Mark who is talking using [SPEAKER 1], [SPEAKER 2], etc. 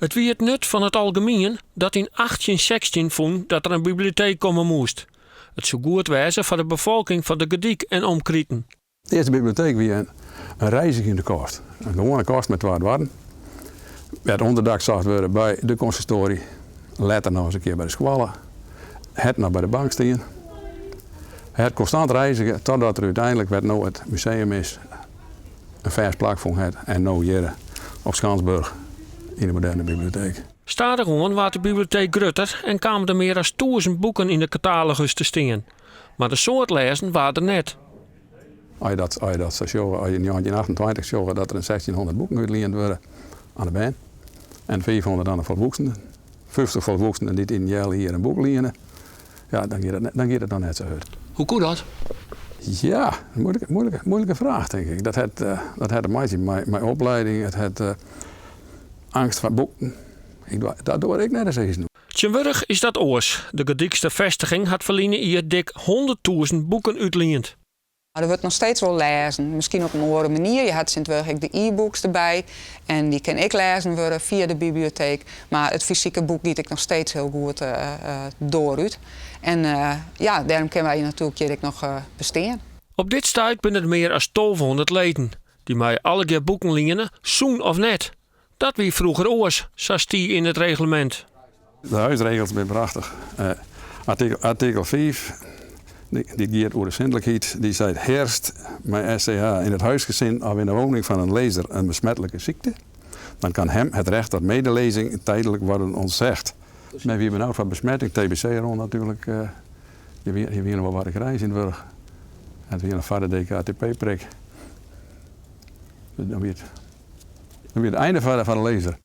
[SPEAKER 1] Het wie het nut van het algemeen dat in 1816 vond dat er een bibliotheek komen moest. Het zou goed wezen voor de bevolking van de Gediek en omkrieten.
[SPEAKER 2] De eerste bibliotheek was een reizigende kast. Een gewone kast met 2 dwarren. Werd onderdak zacht worden bij de consistorie. Later nog eens een keer bij de squallen. Het nog bij de bank staan. Het constant reizigen totdat er uiteindelijk werd nou het museum is. Een vers plak van het en nou hier op Schansburg in de moderne bibliotheek.
[SPEAKER 1] Stadig werd de bibliotheek grutter en kwamen er meer dan 1000 boeken in de catalogus te staan. Maar de soort lezen waren er net.
[SPEAKER 2] Als je dat zou showen, als je in 1928 showen dat er 1600 boeken uitgeleend worden aan de baan. En 400 aan de volwassenen. 50 volwassenen die in een jaar hier een boek lenen. Ja, dan gaat het dan net zo uit.
[SPEAKER 3] Hoe kon dat?
[SPEAKER 2] Ja, moeilijke vraag denk ik. Dat had mijn opleiding, het had angst voor boeken. Dat doe ik net eens eens nu.
[SPEAKER 1] Tjenwurg is dat oors. De Gediekste vestiging had verliezen hier dik 100.000 boeken uitgeleend.
[SPEAKER 4] Er wordt nog steeds wel lezen, misschien op een andere manier. Je had sindsweg de e-books erbij en die kan ik lezen worden via de bibliotheek. Maar het fysieke boek giet ik nog steeds heel goed dooruit. En ja, daarom kunnen wij natuurlijk nog bestaan.
[SPEAKER 1] Op dit stuit ben er meer dan 1200 leden, die mij alle keer boeken lenen, zoen of net. Dat wie vroeger oors, zoals die in het reglement.
[SPEAKER 2] De huisregels zijn prachtig. Artikel 5. Die gaat over de zindelijkheid. Die zei heerst met SCH in het huisgezin of in de woning van een lezer een besmettelijke ziekte. Dan kan hem het recht tot medelezing tijdelijk worden ontzegd. Maar wie benauwd van besmetting, TBC rond natuurlijk. Je weet nog wel waar ik reis in de Burg. Het weer een vader DKTP-prik. Dan weer het einde van de lezer.